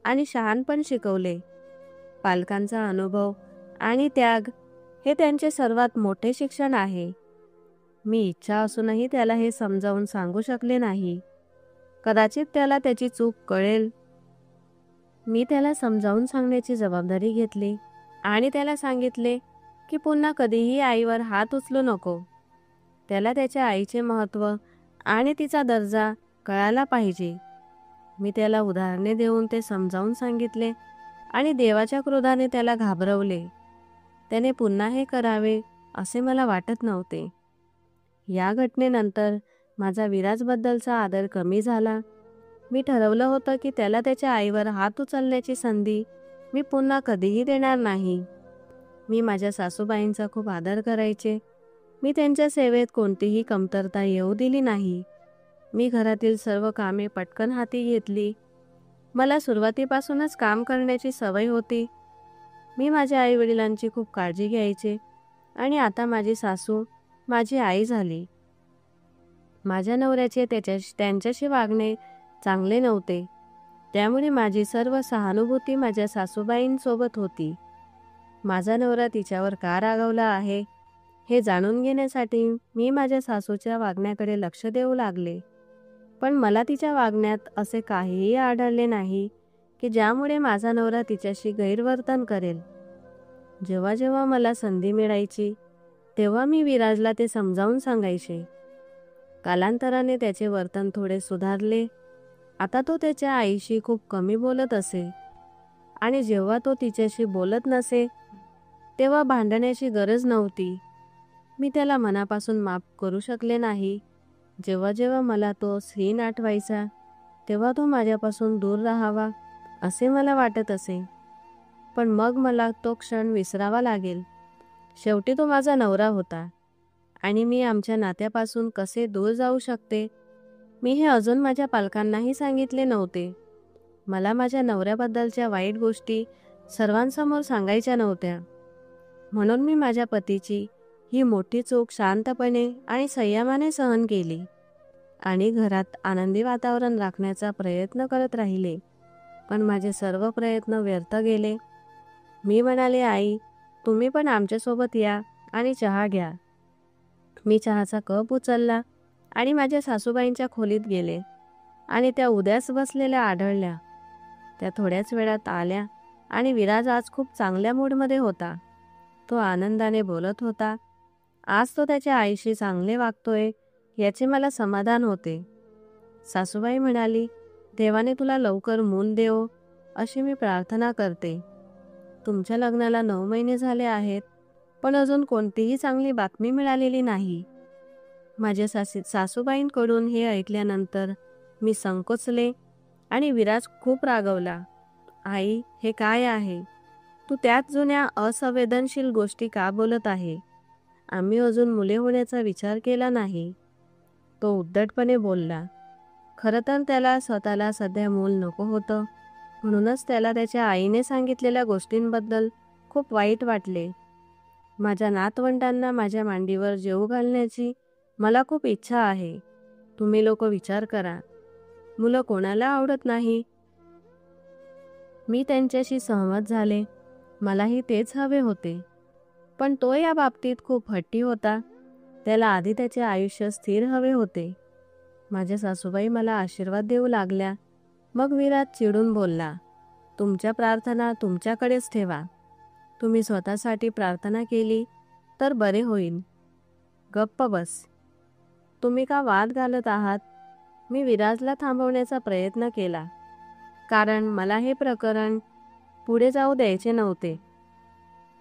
आणि शहाणपण शिकवले. पालकांचा अनुभव आणि त्याग हे त्यांचे सर्वात मोठे शिक्षण आहे. मी इच्छा असूनही त्याला हे समजावून सांगू शकले नाही. कदाचित त्याला त्याची चूक कळेल. मी त्याला समजावून सांगण्याची जबाबदारी घेतली आणि त्याला सांगितले की पुन्हा कधीही आईवर हात उचलू नको. त्याला त्याच्या आईचे महत्त्व आणि तिचा दर्जा कळायला पाहिजे. मी त्याला उदाहरणे देऊन ते समजावून सांगितले आणि देवाच्या क्रोधाने त्याला घाबरवले. त्याने पुन्हा हे करावे असे मला वाटत नव्हते. या घटनेनंतर माझा विराजबद्दलचा आदर कमी झाला. मी ठरवलं होतं की त्याला त्याच्या आईवर हात उचलण्याची संधी मी पुन्हा कधीही देणार नाही. मी माझ्या सासूबाईंचा खूप आदर करायचे. मी त्यांच्या सेवेत कोणतीही कमतरता येऊ दिली नाही. मी घरातील सर्व कामे पटकन हाती घेतली. मला सुरुवातीपासूनच काम करण्याची सवय होती. मी माझ्या आईवडिलांची खूप काळजी घ्यायचे आणि आता माझी सासू माझी आई झाली. माझ्या नवऱ्याचे त्यांच्याशी वागणे चांगले नव्हते, त्यामुळे माझी सर्व सहानुभूती माझ्या सासूबाईंसोबत होती. माझा नवरा तिच्यावर का रागावला आहे हे जाणून घेण्यासाठी मी माझ्या सासूच्या वागण्याकडे लक्ष देऊ लागले. पण मला तिच्या वागण्यात असे काहीही आढळले नाही की ज्यामुळे माझा नवरा तिच्याशी गैरवर्तन करेल. जेव्हा जेव्हा मला संधी मिळायची तेव्हा मी विराजला ते समजावून सांगायचे. कालांतराने त्याचे वर्तन थोडे सुधारले. आता तो त्याच्या आईशी खूप कमी बोलत असे आणि जेव्हा तो तिच्याशी बोलत नसे तेव्हा भांडण्याची गरज नव्हती. मी त्याला मनापासून माफ करू शकले नाही. जेव्हा जेव्हा मला तो स्त्रीण आठवायचा तेव्हा तो माझ्यापासून दूर राहावा असे मला वाटत असे. पण मग मला तो क्षण विसरावा लागेल. शेवटी तो माझा नवरा होता आणि मी आमच्या नात्यापासून कसे दूर जाऊ शकते मी हे अजून माझ्या पालकांनाही सांगितले नव्हते. मला माझ्या नवऱ्याबद्दलच्या वाईट गोष्टी सर्वांसमोर सांगायच्या नव्हत्या. म्हणून मी माझ्या पतीची ही मोठी चूक शांतपणे आणि संयमाने सहन केली आणि घरात आनंदी वातावरण राखण्याचा प्रयत्न करत राहिले. पण माझे सर्व प्रयत्न व्यर्थ गेले. मी म्हणाले, आई, तुम्ही पण आमच्यासोबत या आणि चहा घ्या. मी चहाचा कप उचलला आणि माझ्या सासूबाईंच्या खोलीत गेले आणि त्या उद्यास बसलेल्या आढळल्या. त्या थोड्याच वेळात आल्या आणि विराज आज खूप चांगल्या मूडमध्ये होता. तो आनंदाने बोलत होता. आज तो त्याच्या आईशी चांगले वागतोय याचे मला समाधान होते. सासूबाई म्हणाली, देवाने तुला लवकर मूल देवो अशी मी प्रार्थना करते. तुमच्या लग्नाला 9 महिने झाले आहेत, पण अजून कोणतीही चांगली बातमी मिळालेली नाही. माझ्या सासूबाईंकडून हे ऐकल्यानंतर मी संकोचले आणि विराज खूप रागवला. आई, हे काय आहे? तू त्याच जुन्या असंवेदनशील गोष्टी का बोलत आहे? आम्ही अजून मुले होण्याचा विचार केला नाही. तो उद्धटपणे बोलला. खरं तर त्याला स्वतःला सध्या मूल नको होतं, म्हणूनच त्याला त्याच्या आईने सांगितलेल्या गोष्टींबद्दल खूप वाईट वाटले. माझ्या नातवंडांना माझ्या मांडीवर जेवू घालण्याची मला खूप इच्छा आहे. तुम्ही लोक विचार करा. मुलं कोणाला आवडत नाही? मी त्यांच्याशी सहमत झाले. मलाही तेच हवे होते. पण तो या बाबतीत खूप हट्टी होता. त्याला आधी त्याचे आयुष्य स्थिर हवे होते. माझ्या सासूबाई मला आशीर्वाद देऊ लागल्या. मग विराज चिडून बोलला, तुमच्या प्रार्थना तुमच्याकडेच ठेवा. तुम्ही स्वतःसाठी प्रार्थना केली तर बरे होईल. गप्प बस. तुम्ही का वाद घालत आहात? मी विराजला थांबवण्याचा प्रयत्न केला, कारण मला हे प्रकरण पुढे जाऊ द्यायचे नव्हते.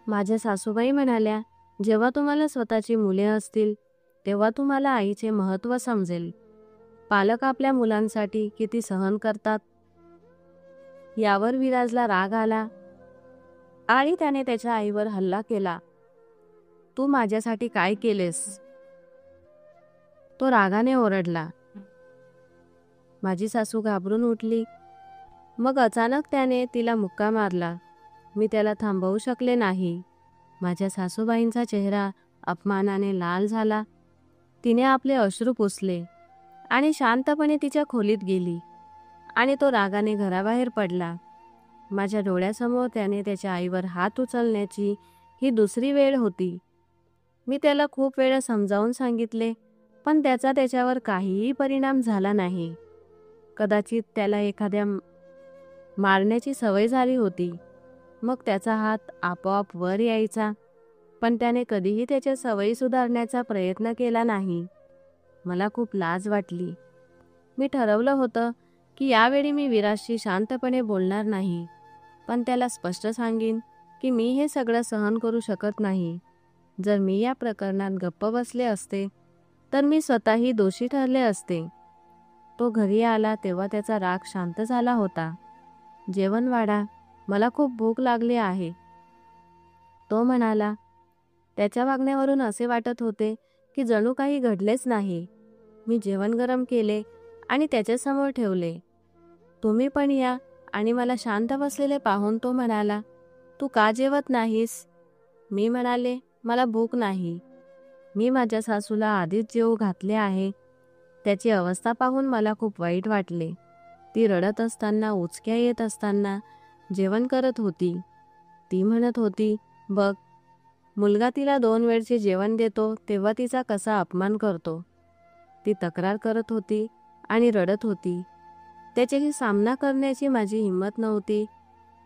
माझ्या सासूबाई म्हणाल्या, जेव्हा तुम्हाला स्वतःची मुले असतील तेव्हा तुम्हाला आईचे महत्त्व समजेल. पालक आपल्या मुलांसाठी किती सहन करतात. यावर विराजला राग आला आणि त्याने त्याच्या आईवर हल्ला केला. तू माझ्यासाठी काय केलेस? तो रागाने ओरडला. माझी सासू घाबरून उठली. मग अचानक त्याने तिला मुक्का मारला. मी त्याला थांबवू शकले नाही. माझ्या सासूबाईंचा चेहरा अपमानाने लाल झाला. तिने आपले अश्रू पुसले आणि शांतपणे तिच्या खोलीत गेली आणि तो रागाने घराबाहेर पडला. माझ्या डोळ्यासमोर त्याने त्याच्या आईवर हात उचलण्याची ही दुसरी वेळ होती. मी त्याला खूप वेळा समजावून सांगितले, पण त्याचा त्याच्यावर काहीही परिणाम झाला नाही. कदाचित त्याला एखाद्या मारण्याची सवय झाली होती. मग त्याचा हात आपोआप वर यायचा, पण त्याने कधीही त्याच्या सवयी सुधारण्याचा प्रयत्न केला नाही. मला खूप लाज वाटली. मी ठरवलं होतं की यावेळी मी विराजशी शांतपणे बोलणार नाही, पण त्याला स्पष्ट सांगीन की मी हे सगळं सहन करू शकत नाही. जर मी या प्रकरणात गप्प बसले असते तर मी स्वतःही दोषी ठरले असते. तो घरी आला तेव्हा त्याचा राग शांत झाला होता. जेवण वाढा, मला खूप भूक लागली आहे, तो म्हणाला. त्याच्या वागण्यावरून असे वाटत होते की जणू काही घडलेच नाही. मी जेवण गरम केले आणि त्याच्यासमोर ठेवले. तुम्ही पण या. आणि मला शांत बसलेले पाहून तो म्हणाला, तू का जेवत नाहीस? मी म्हणाले, मला भूक नाही. मी माझ्या सासूला आधीच जेवू घातले आहे. त्याची अवस्था पाहून मला खूप वाईट वाटले. ती रडत असताना, उचक्या येत असताना जेवण करत होती. ती म्हणत होती, बघ, मुलगा तिला 2 वेळचे जेवण देतो तेव्हा तिचा कसा अपमान करतो. ती तक्रार करत होती आणि रडत होती. त्याच्याशी सामना करण्याची माझी हिंमत नव्हती,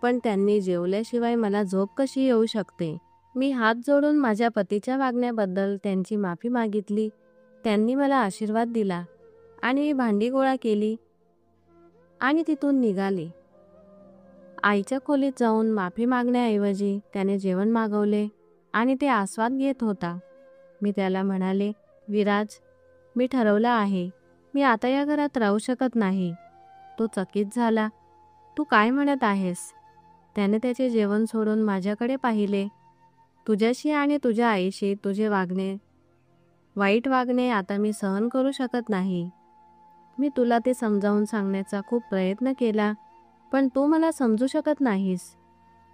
पण त्यांनी जेवल्याशिवाय मला झोप कशी येऊ शकते? मी हात जोडून माझ्या पतीच्या वागण्याबद्दल त्यांची माफी मागितली. त्यांनी मला आशीर्वाद दिला आणि मी भांडी गोळा केली आणि तिथून निघाले. आईच्या खोलीत जाऊन माफी मागण्याऐवजी त्याने जेवण मागवले आणि ते आस्वाद घेत होता. मी त्याला म्हणाले, विराज, मी ठरवलं आहे, मी आता या घरात राहू शकत नाही. तो चकित झाला. तू काय म्हणत आहेस? त्याने त्याचे जेवण सोडून माझ्याकडे पाहिले. तुझ्याशी आणि तुझ्या आईशी तुझे वाईट वागणे आता मी सहन करू शकत नाही. मी तुला ते समजावून सांगण्याचा खूप प्रयत्न केला, पण तू मला समजू शकत नाहीस,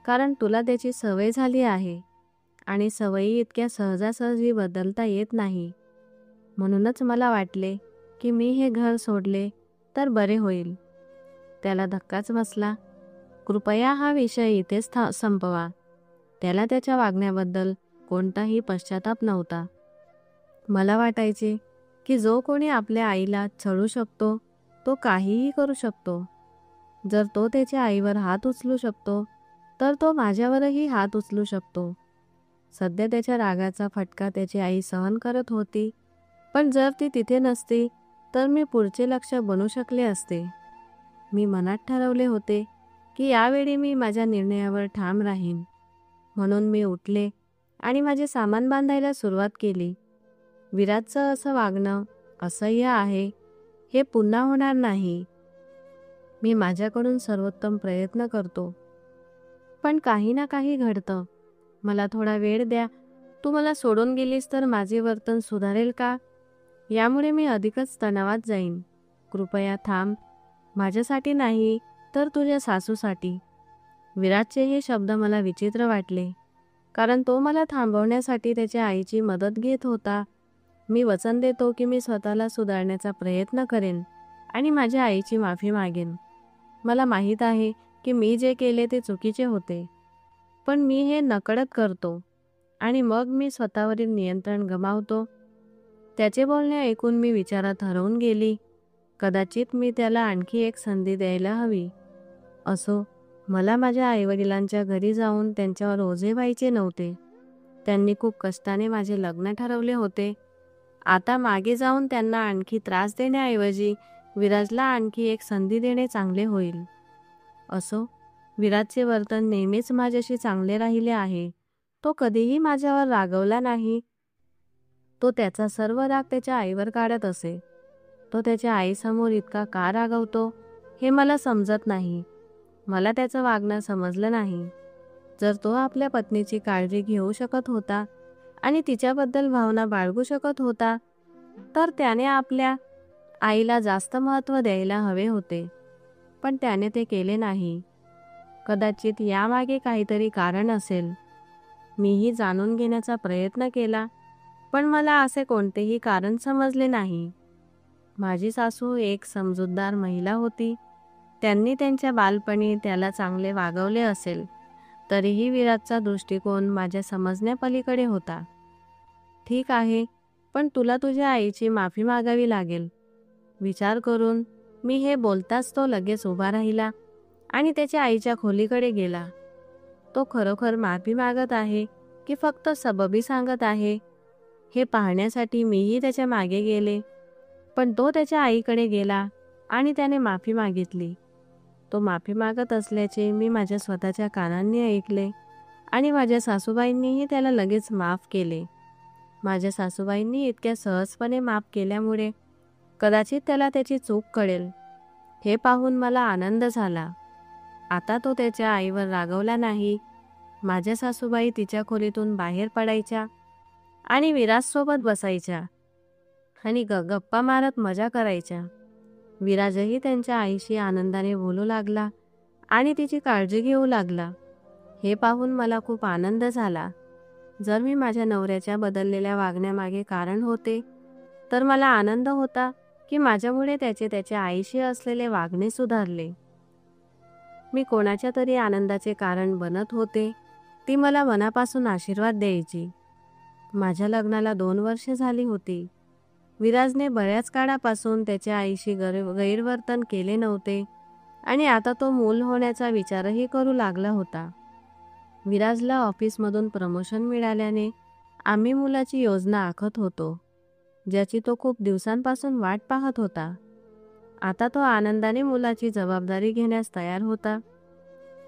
कारण तुला त्याची सवय झाली आहे आणि सवयी इतक्या सहजासहजी बदलता येत नाही. म्हणूनच मला वाटले की मी हे घर सोडले तर बरे होईल. त्याला धक्काच बसला. कृपया हा विषय इथेच संपवा. त्याला त्याच्या वागण्याबद्दल कोणताही पश्चाताप नव्हता. मला वाटायचे की जो कोणी आपल्या आईला छळू शकतो तो काहीही करू शकतो. जर तो त्याच्या आईवर हात उचलू शकतो तर तो माझ्यावरही हात उचलू शकतो. सध्या त्याच्या रागाचा फटका त्याची आई सहन करत होती, पण जर ती तिथे नसती तर मी पुढचे लक्ष्य बनू शकले असते. मी मनात ठरवले होते की यावेळी मी माझ्या निर्णयावर ठाम राहीन. म्हणून मी उठले आणि माझे सामान बांधायला सुरुवात केली. विराजचं असं वागणं असह्य आहे, हे पुन्हा होणार नाही. मी माझ्याकडून सर्वोत्तम प्रयत्न करतो, पण काही ना काही घडतं. मला थोडा वेळ द्या. तू मला सोडून गेलीस तर माझे वर्तन सुधारेल का? यामुळे मी अधिकच तणावात जाईन. कृपया थांब. माझ्यासाठी नाही तर तुझ्या सासूसाठी. विराजचे हे शब्द मला विचित्र वाटले, कारण तो मला थांबवण्यासाठी त्याच्या आईची मदत घेत होता. मी वचन देतो की मी स्वतःला सुधारण्याचा प्रयत्न करेन आणि माझ्या आईची माफी मागेन. मला माहीत आहे की मी जे केले ते चुकीचे होते, पण मी हे नकळत करतो आणि मग मी स्वतःवरील नियंत्रण गमावतो. त्याचे बोलणे ऐकून मी विचारात हरवून गेली. कदाचित मी त्याला आणखी एक संधी द्यायला हवी. असो, मला माझ्या आईवडिलांच्या घरी जाऊन त्यांच्यावर ओझे व्हायचे नव्हते. त्यांनी खूप कष्टाने माझे लग्न ठरवले होते. आता मागे जाऊन त्यांना आणखी त्रास देण्याऐवजी विराजला आणखी एक संधी देणे चांगले होईल. असो, विराजचे वर्तन नेहमीच माझ्याशी चांगले राहिले आहे. तो कधीही माझ्यावर रागवला नाही. तो त्याचा सर्व राग त्याच्या आईवर काढत असे. तो त्याच्या आईसमोर इतका का रागवतो हे मला समजत नाही. मला त्याचं वागणं समजलं नाही. जर तो आपल्या पत्नीची काळजी घेऊ शकत होता आणि तिच्याबद्दल भावना बाळगू शकत होता, तर त्याने आपल्या आईला जास्त महत्त्व द्यायला हवे होते. पण त्याने ते केले नाही. कदाचित यामागे काहीतरी कारण असेल. मीही जाणून घेण्याचा प्रयत्न केला, पण मला असे कोणतेही कारण समजले नाही. माझी सासू एक समजूतदार महिला होती. त्यांनी त्यांच्या बालपणी त्याला चांगले वागवले असेल, तरीही विराजचा दृष्टिकोन माझ्या समजण्यापलीकडे होता. ठीक आहे, पण तुला तुझ्या आईची माफी मागावी लागेल. विचार करून मी हे बोलताच तो लगेच उभा राहिला आणि त्याच्या आईच्या खोलीकडे गेला. तो खरोखर माफी मागत आहे की फक्त सबबी सांगत आहे हे पाहण्यासाठी मीही त्याच्या मागे गेले. पण तो त्याच्या आईकडे गेला आणि त्याने माफी मागितली. तो माफी मागत असल्याचे मी माझ्या स्वतःच्या कानांनी ऐकले आणि माझ्या सासूबाईंनीही त्याला लगेच माफ केले. माझ्या सासूबाईंनी इतक्या सहजपणे माफ केल्यामुळे कदाचित त्याला त्याची चूक कळेल हे पाहून मला आनंद झाला. आता तो त्याच्या आईवर रागवला नाही. माझ्या सासूबाई तिच्या खोलीतून बाहेर पडायच्या आणि विराजसोबत बसायच्या आणि गप्पा मारत मजा करायच्या. विराजही त्यांच्या आईशी आनंदाने बोलू लागला आणि तिची काळजी घेऊ लागला. हे पाहून मला खूप आनंद झाला. जर मी माझ्या नवऱ्याच्या बदललेल्या वागण्यामागे कारण होते, तर मला आनंद होता की माझ्यामुळे त्याच्या आईशी असलेले वागणे सुधारले. मी कोणाच्या तरी आनंदाचे कारण बनत होते. ती मला मनापासून आशीर्वाद द्यायची. माझ्या लग्नाला 2 वर्षे झाली होती. विराजने बऱ्याच काळापासून त्याच्या आईशी गैरवर्तन केले नव्हते आणि आता तो मूल होण्याचा विचारही करू लागला होता. विराजला ऑफिसमधून प्रमोशन मिळाल्याने आम्ही मुलाची योजना आखत होतो, ज्याची तो खूप दिवसांपासून वाट पाहत होता. आता तो आनंदाने मुलाची जबाबदारी घेण्यास तयार होता.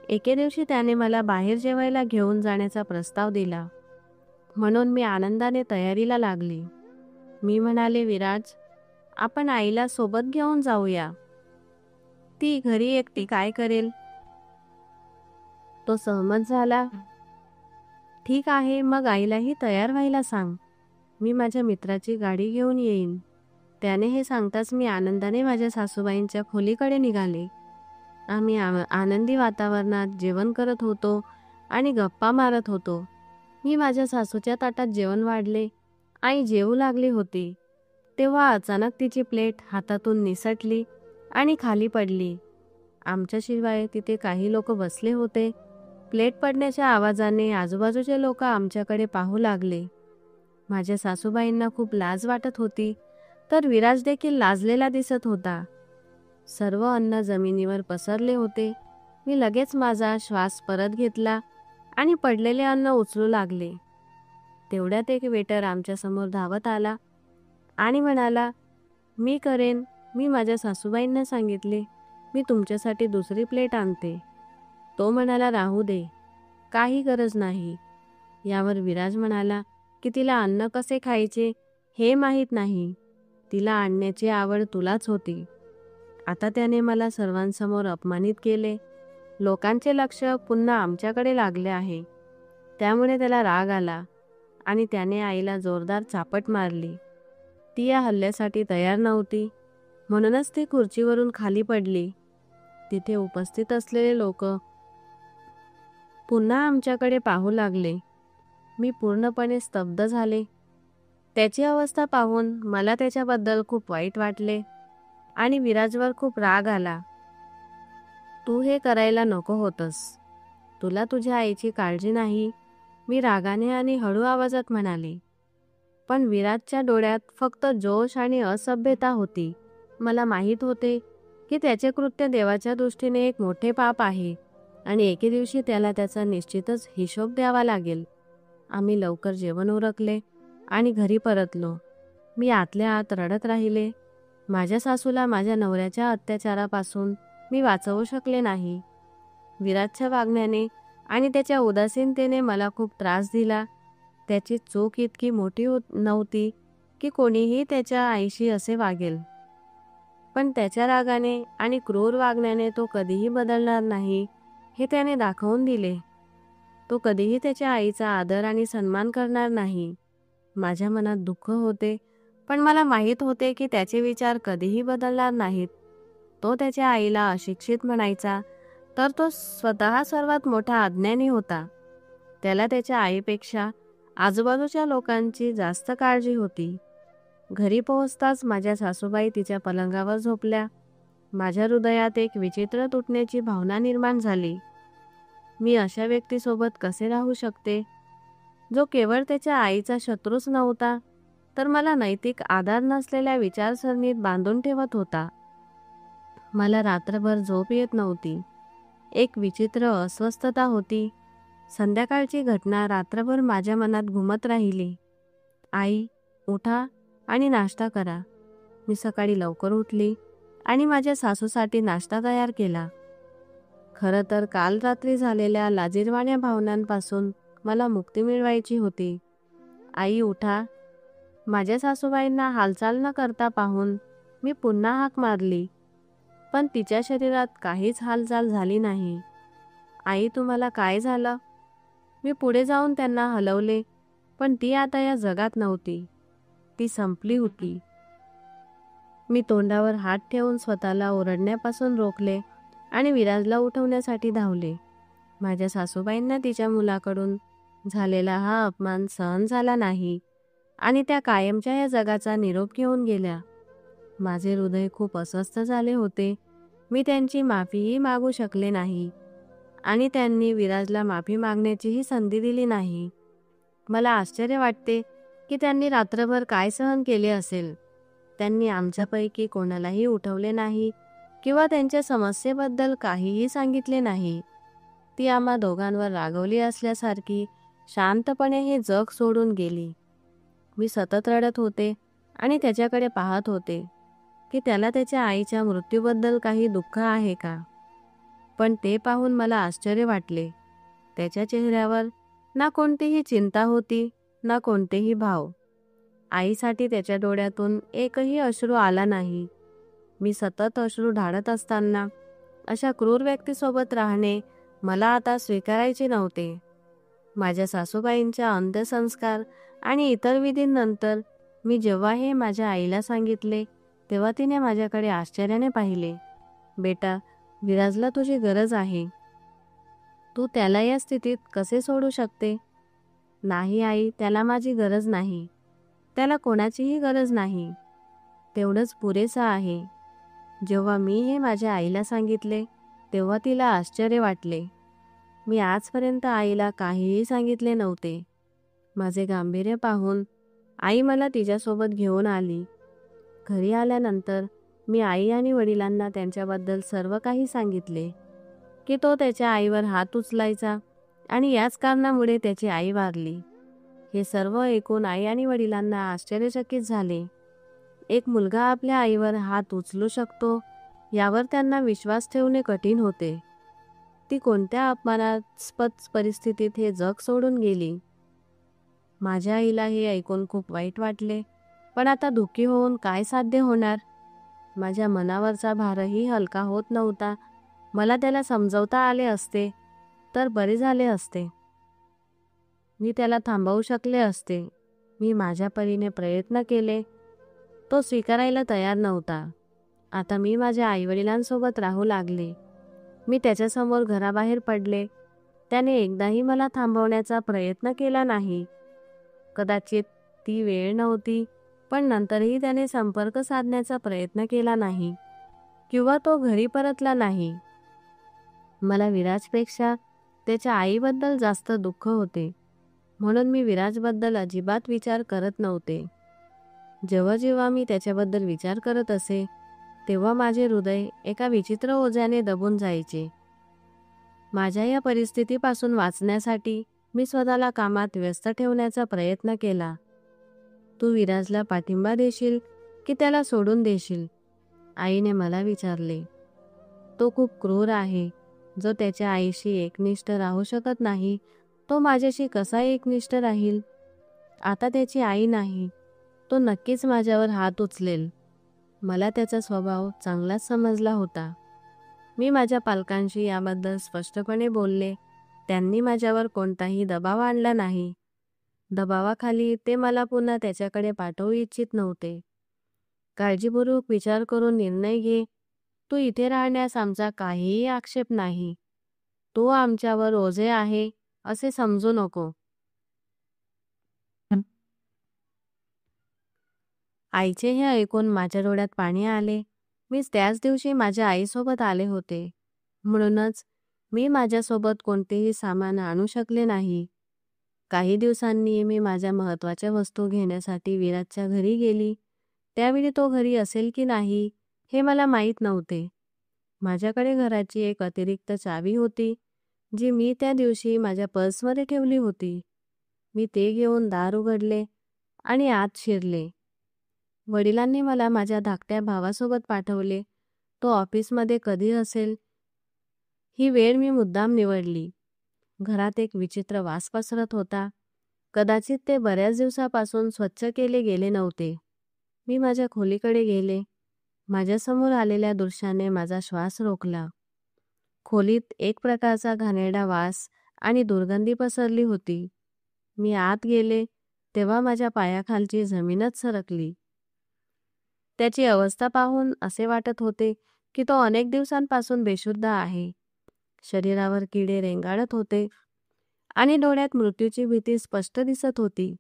एके दिवशी त्याने मला बाहेर जेवायला घेऊन जाण्याचा प्रस्ताव दिला, म्हणून मी आनंदाने तयारीला लागली. मी म्हणाले, विराज, आपण आईला सोबत घेऊन जाऊया. ती घरी एकटी काय करेल? तो सहमत झाला. ठीक आहे, मग आईलाही तयार व्हायला सांग. मी माझ्या मित्राची गाडी घेऊन येईन. त्याने हे सांगताच मी आनंदाने माझ्या सासूबाईंच्या खोलीकडे निघाले. आम्ही आनंदी वातावरणात जेवण करत होतो आणि गप्पा मारत होतो. मी माझ्या सासूच्या ताटात जेवण वाढले. आई जेवू लागली होती तेव्हा अचानक तिची प्लेट हातातून निसटली आणि खाली पडली. आमच्याशिवाय तिथे काही लोक बसले होते. प्लेट पडण्याच्या आवाजाने आजूबाजूचे लोक आमच्याकडे पाहू लागले. माझ्या सासूबाईंना खूप लाज वाटत होती, तर विराज देखील लाजलेला दिसत होता. सर्व अन्न जमिनीवर पसरले होते. मी लगेच माझा श्वास परत घेतला आणि पडलेले अन्न उचलू लागले. तेवढ्यात एक वेटर आमच्यासमोर धावत आला आणि म्हणाला, मी करेन. मी माझ्या सासूबाईंना सांगितले, मी तुमच्यासाठी दुसरी प्लेट आणते. तो म्हणाला, राहू दे, काही गरज नाही. यावर विराज म्हणाला की तिला अन्न कसे खायचे हे माहीत नाही. तिला आणण्याची आवड तुलाच होती. आता त्याने मला सर्वांसमोर अपमानित केले. लोकांचे लक्ष पुन्हा आमच्याकडे लागले आहे. त्यामुळे त्याला राग आला आणि त्याने आईला जोरदार चापट मारली. ती या हल्ल्यासाठी तयार नव्हती, म्हणूनच ती खुर्चीवरून खाली पडली. तिथे उपस्थित असलेले लोक पुन्हा आमच्याकडे पाहू लागले. मी पूर्णपणे स्तब्ध झाले. त्याची अवस्था पाहून मला त्याच्याबद्दल खूप वाईट वाटले आणि विराजवर खूप राग आला. तू हे करायला नको होतंस. तुला तुझ्या आईची काळजी नाही, मी रागाने आणि हळू आवाजात म्हणाले. पण विराजच्या डोळ्यात फक्त जोश आणि असभ्यता होती. मला माहीत होते की त्याचे कृत्य देवाच्या दृष्टीने एक मोठे पाप आहे आणि एके दिवशी त्याला त्याचा निश्चितच हिशोब द्यावा लागेल. आम्ही लवकर जेवण उरकले आणि घरी परतलो. मी आतल्या आत रडत राहिले. माझ्या सासूला माझ्या नवऱ्याच्या अत्याचारापासून मी वाचवू शकले नाही. विराजच्या वागण्याने आणि त्याच्या उदासीनतेने मला खूप त्रास दिला. त्याची चूक इतकी मोठी नव्हती की कोणीही त्याच्या आईशी असे वागेल. पण त्याच्या रागाने आणि क्रूर वागण्याने तो कधीही बदलणार नाही हे त्याने दाखवून दिले. तो कधीही त्याच्या आईचा आदर आणि सन्मान करणार नाही. माझ्या मनात दुःख होते, पण मला माहीत होते की त्याचे विचार कधीही बदलणार नाहीत. तो त्याच्या आईला अशिक्षित म्हणायचा, तर तो स्वतः सर्वात मोठा अज्ञानी होता. त्याला त्याच्या आईपेक्षा आजूबाजूच्या लोकांची जास्त काळजी होती. घरी पोहोचताच माझ्या सासूबाई तिच्या पलंगावर झोपल्या. माझ्या हृदयात एक विचित्र तुटण्याची भावना निर्माण झाली. मी अशा व्यक्तीसोबत कसे राहू शकते, जो केवळ त्याच्या आईचा शत्रूच नव्हता, तर मला नैतिक आधार नसलेल्या विचारसरणीत बांधून ठेवत होता. मला रात्रभर झोप येत नव्हती. एक विचित्र अस्वस्थता होती. संध्याकाळची घटना रात्रभर माझ्या मनात घुमत राहिली. आई, उठा आणि नाश्ता करा. मी सकाळी लवकर उठली आणि माझ्या सासूसाठी नाश्ता तयार केला. खरं तर काल रात्री झालेल्या लाजिरवाण्या भावनांपासून मला मुक्ती मिळवायची होती. आई, उठा. माझ्या सासूबाईंना हालचाल न करता पाहून मी पुन्हा हाक मारली, पण तिच्या शरीरात काहीच हालचाल झाली नाही. आई, तुम्हाला काय झालं? मी पुढे जाऊन त्यांना हलवले, पण ती आता या जगात नव्हती. ती संपली होती. मी तोंडावर हात ठेवून स्वतःला ओरडण्यापासून रोखले आणि विराजला उठवण्यासाठी धावले. माझ्या सासूबाईंना तिच्या मुलाकडून झालेला हा अपमान सहन झाला नाही आणि त्या कायमच्या या जगाचा निरोप घेऊन गेल्या. माझे हृदय खूप अस्वस्थ झाले होते. मी त्यांची माफीही मागू शकले नाही आणि त्यांनी विराजला माफी मागण्याचीही संधी दिली नाही. मला आश्चर्य वाटते की त्यांनी रात्रभर काय सहन केले असेल. त्यांनी आमच्यापैकी कोणालाही उठवले नाही किंवा त्यांच्या समस्येबद्दल काहीही सांगितले नाही. ती आम्हा दोघांवर रागवली असल्यासारखी शांतपणे हे जग सोडून गेली. मी सतत रडत होते आणि त्याच्याकडे पाहत होते की त्याला त्याच्या आईच्या मृत्यूबद्दल काही दुःख आहे का. पण ते पाहून मला आश्चर्य वाटले. त्याच्या चेहऱ्यावर ना कोणतीही चिंता होती, ना कोणतेही भाव. आईसाठी त्याच्या डोळ्यातून एकही अश्रू आला नाही. मी सतत अश्रू ढाळत असताना अशा क्रूर व्यक्तीसोबत राहणे मला आता स्वीकारायचे नव्हते. माझ्या सासूबाईंच्या अंत्यसंस्कार आणि इतर विधींनंतर मी जेव्हा हे माझ्या आईला सांगितले, तेव्हा तिने माझ्याकडे आश्चर्याने पाहिले. बेटा, विराजला तुझी गरज आहे. तू त्याला या स्थितीत कसे सोडू शकते? नाही आई, त्याला माझी गरज नाही. त्याला कोणाचीही गरज नाही. तेवढंच पुरेसं आहे. जेव्हा मी हे माझ्या आईला सांगितले, तेव्हा तिला आश्चर्य वाटले. मी आजपर्यंत आईला काहीही सांगितले नव्हते. माझे गांभीर्य पाहून आई मला तिच्यासोबत घेऊन आली. घरी आल्यानंतर मी आई आणि वडिलांना त्यांच्याबद्दल सर्व काही सांगितले, की तो त्याच्या आईवर हात उचलायचा आणि याच कारणामुळे त्याची आई वारली. हे सर्व ऐकून आई आणि वडिलांना आश्चर्यचकित झाले. एक मुलगा आपल्या आईवर हात उचलू शकतो यावर त्यांना विश्वास ठेवणे कठीण होते. ती कोणत्या अपमानास्पद परिस्थितीत हे जग सोडून गेली. माझ्या आईला हे ऐकून खूप वाईट वाटले, पण आता दुःखी होऊन काय साध्य होणार. माझ्या मनावरचा भारही हलका होत नव्हता. मला त्याला समजवता आले असते तर बरे झाले असते. मी त्याला थांबवू शकले असते. मी माझ्या परीने प्रयत्न केले. तो स्वीकारायला तयार नव्हता. आता मी माझ्या आईवडिलांसोबत राहू लागले. मी त्याच्यासमोर घराबाहेर पडले. त्याने एकदाही मला थांबवण्याचा प्रयत्न केला नाही. कदाचित ती वेळ नव्हती, पण नंतरही त्याने संपर्क साधण्याचा प्रयत्न केला नाही किंवा तो घरी परतला नाही. मला विराजपेक्षा त्याच्या आईबद्दल जास्त दुःख होते, म्हणून मी विराजबद्दल अजिबात विचार करत नव्हते. जेव्हा जेव्हा मी त्याच्याबद्दल विचार करत असे, तेव्हा माझे हृदय एका विचित्र ओझ्याने दबून जायचे. माझ्या या परिस्थितीपासून वाचण्यासाठी मी स्वतःला कामात व्यस्त ठेवण्याचा प्रयत्न केला. तू विराजला पाठिंबा देशील की त्याला सोडून देशील? आईने मला विचारले. तो खूप क्रूर आहे. जो त्याच्या आईशी एकनिष्ठ राहू शकत नाही, तो माझ्याशी कसा एकनिष्ठ राहील? आता त्याची आई नाही, तो नक्कीच माझ्यावर हात उचलेल. मला त्याचा स्वभाव चांगलाच समजला होता. मी माझ्या पालकांशी याबद्दल स्पष्टपणे बोलले. त्यांनी माझ्यावर कोणताही दबाव आणला नाही. दबावाखाली ते मला पुन्हा त्याच्याकडे पाठवू इच्छित नव्हते. काळजीपूर्वक विचार करून निर्णय घे. तू इथे राहण्यास आमचा काहीही आक्षेप नाही. तो आमच्यावर ओझे आहे असे समजू नको. आईचे हे ऐकून माझ्या डोळ्यात पाणी आले. मी त्याच दिवशी माझ्या आईसोबत आले होते, म्हणूनच मी माझ्यासोबत कोणतेही सामान आणू शकले नाही. काही दिवसांनी मी माझ्या महत्त्वाच्या वस्तू घेण्यासाठी विराजच्या घरी गेली. त्यावेळी तो घरी असेल की नाही हे मला माहीत नव्हते. माझ्याकडे घराची एक अतिरिक्त चावी होती, जी मी त्या दिवशी माझ्या पर्समध्ये ठेवली होती. मी ते घेऊन दार उघडले आणि आत शिरले. वडिलांनी मला माझ्या धाकट्या भावासोबत पाठवले. तो ऑफिसमध्ये कधी असेल ही वेळ मी मुद्दाम निवडली. घरात एक विचित्र वास पसरत होता. कदाचित ते बऱ्याच दिवसापासून स्वच्छ केले गेले नव्हते. मी माझ्या खोलीकडे गेले. माझ्यासमोर आलेल्या दृश्याने माझा श्वास रोखला. खोलीत एक प्रकारचा घाणेरडा वास आणि दुर्गंधी पसरली होती. मी आत गेले तेव्हा माझ्या पायाखालची जमीनच सरकली. त्याची अवस्था पाहून असे वाटत होते की तो अनेक दिवसांपासून बेशुद्ध आहे. शरीरावर किडे रेंगाळत होते आणि डोळ्यात मृत्यूची भीती स्पष्ट दिसत होती.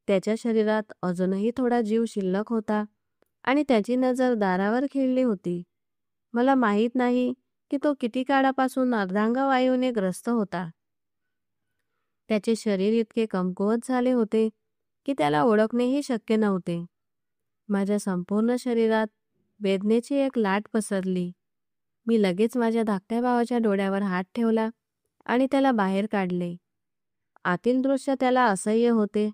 त्याच्या शरीरात अजूनही थोडा जीव शिल्लक होता आणि त्याची नजर दारावर खिळली होती. मला माहीत नाही की तो किती काळापासून अर्धांगवायूने ग्रस्त होता. त्याचे शरीर इतके कमकुवत झाले होते की त्याला ओळखणेही शक्य नव्हते. माझ्या संपूर्ण शरीरात वेदनेची एक लाट पसरली. मी लगेच माझ्या धाकट्या भावाच्या डोळ्यावर हात ठेवला आणि त्याला बाहेर काढले. आतील दृश्य त्याला असह्य होते.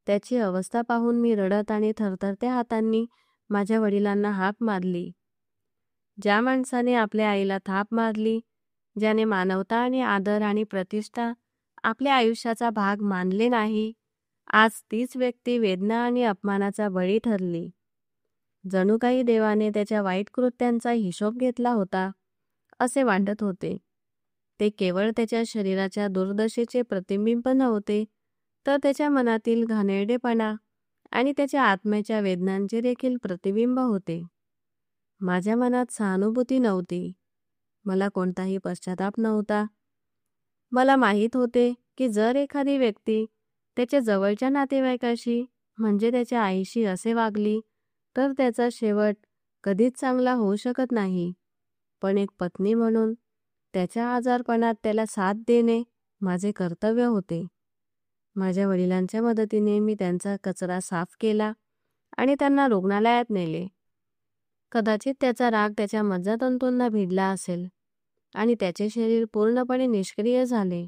त्याची अवस्था पाहून मी रडत आणि थरथरत्या हातांनी माझ्या वडिलांना हाक मारली. ज्या माणसाने आपल्या आईला थाप मारली, ज्याने मानवता आणि आदर आणि प्रतिष्ठा आपल्या आयुष्याचा भाग मानले नाही, आज तीच व्यक्ती वेदना आणि अपमानाचा बळी ठरली. जणू काही देवाने त्याच्या वाईट कृत्यांचा हिशोब घेतला होता असे वाटत होते. ते केवळ त्याच्या शरीराच्या दुर्दशेचे प्रतिबिंब नव्हते, तर त्याच्या मनातील घाणेरडेपणा आणि त्याच्या आत्म्याच्या वेदनांचे देखील प्रतिबिंब होते. माझ्या मनात सहानुभूती नव्हती. मला कोणताही पश्चाताप नव्हता. मला माहीत होते की जर एखादी व्यक्ती त्याच्या जवळच्या नातेवाईकाशी म्हणजे त्याच्या आईशी असे वागली तर त्याचा शेवट कधीच चांगला होऊ शकत नाही. पण एक पत्नी म्हणून त्याच्या आजारपणात त्याला साथ देणे माझे कर्तव्य होते. माझ्या वडिलांच्या मदतीने मी त्यांचा कचरा साफ केला आणि त्यांना रुग्णालयात नेले. कदाचित त्याचा राग त्याच्या मज्जातंतूंना भिडला असेल आणि त्याचे शरीर पूर्णपणे निष्क्रिय झाले.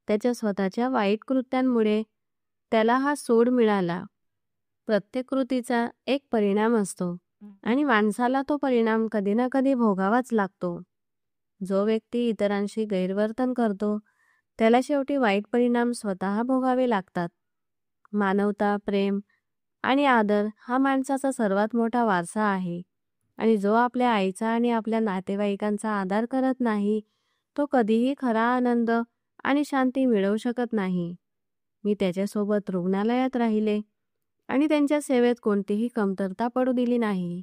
त्याच्या स्वतःच्या वाईट कृत्यांमुळे त्याला हा सूड मिळाला. प्रत्येक कृतीचा एक परिणाम असतो आणि माणसाला तो परिणाम कधी ना कधी भोगावाच लागतो. जो व्यक्ती इतरांशी गैरवर्तन करतो त्याला शेवटी वाईट परिणाम स्वतः भोगावे लागतात. मानवता, प्रेम आणि आदर हा माणसाचा सर्वात मोठा वारसा आहे आणि जो आपल्या आईचा आणि आपल्या नातेवाईकांचा आदर करत नाही तो कधीही खरा आनंद आणि शांती मिळवू शकत नाही. मी त्याच्यासोबत रुग्णालयात राहिले आणि त्यांच्या सेवेत कोणतीही कमतरता पडू दिली नाही.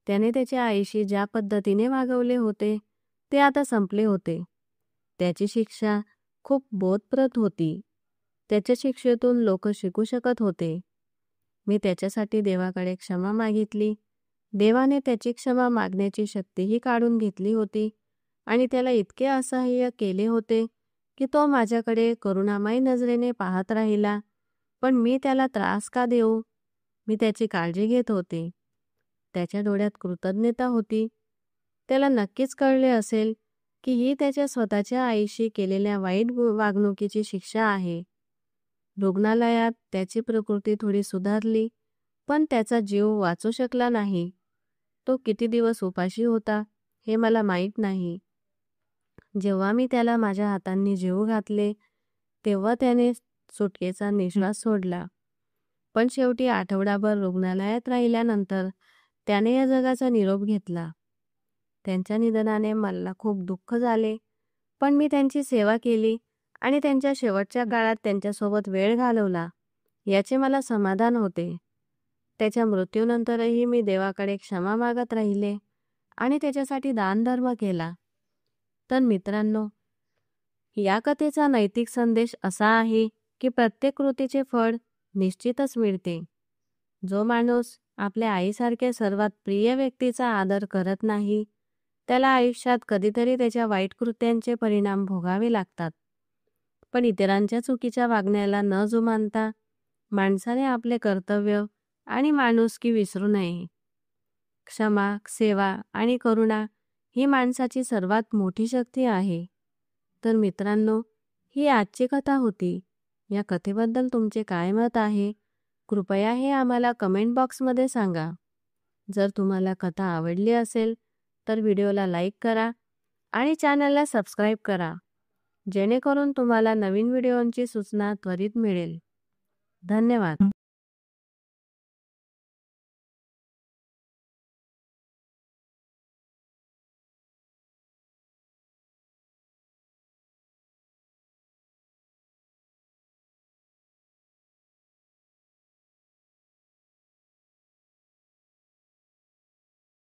त्याने त्याच्या आईशी ज्या पद्धतीने वागवले होते ते आता संपले होते. त्याची शिक्षा खूप बोधप्रद होती. त्याच्या शिक्षेतून लोक शिकू शकत होते. मी त्याच्यासाठी देवाकडे क्षमा मागितली. देवाने त्याची क्षमा मागण्याची शक्तीही काढून घेतली होती आणि त्याला इतके असह्य केले होते की तो माझ्याकडे करुणामय नजरेने पाहत राहिला. पण मी त्याला त्रास का देऊ? मी त्याची काळजी घेत होते. त्याच्या डोळ्यात कृतज्ञता होती. त्याला नक्कीच कळले असेल की ही त्याच्या स्वतःच्या आईशी केलेल्या वाईट वागणुकीची शिक्षा आहे. रुग्णालयात त्याची प्रकृती थोडी सुधारली, पण त्याचा जीव वाचू शकला नाही. तो किती दिवस उपाशी होता हे मला माहीत नाही. जेव्हा मी त्याला माझ्या हातांनी जेवू घातले तेव्हा त्याने सुटकेचा निश्वास सोडला. पण शेवटी आठवडाभर रुग्णालयात राहिल्यानंतर त्याने या जगाचा निरोप घेतला. त्यांच्या निधनाने मला खूप दुःख झाले, पण मी त्यांची सेवा केली आणि त्यांच्या शेवटच्या काळात त्यांच्यासोबत वेळ घालवला याचे मला समाधान होते. त्याच्या मृत्यूनंतरही मी देवाकडे क्षमा मागत राहिले आणि त्याच्यासाठी दानधर्म केला. तर मित्रांनो, या कथेचा नैतिक संदेश असा आहे की प्रत्येक कृतीचे फळ निश्चितच मिळते. जो माणूस आपल्या आईसारख्या सर्वात प्रिय व्यक्तीचा आदर करत नाही त्याला आयुष्यात कधीतरी त्याच्या वाईट कृत्यांचे परिणाम भोगावे लागतात. पण इतरांच्या चुकीच्या वागण्याला न जुमानता माणसाने आपले कर्तव्य आणि माणुसकी विसरू नये. क्षमा, सेवा आणि करुणा ही माणसाची सर्वात मोठी शक्ती आहे. तर मित्रांनो, ही आजची कथा होती. या कथेबद्दल तुमचे काय मत आहे? कृपया हे आम्हाला कमेंट बॉक्समध्ये सांगा. जर तुम्हाला कथा आवडली असेल तर व्हिडिओला लाईक करा आणि चॅनलला सबस्क्राईब करा, जेणेकरून तुम्हाला नवीन व्हिडिओंची सूचना त्वरित मिळेल. धन्यवाद.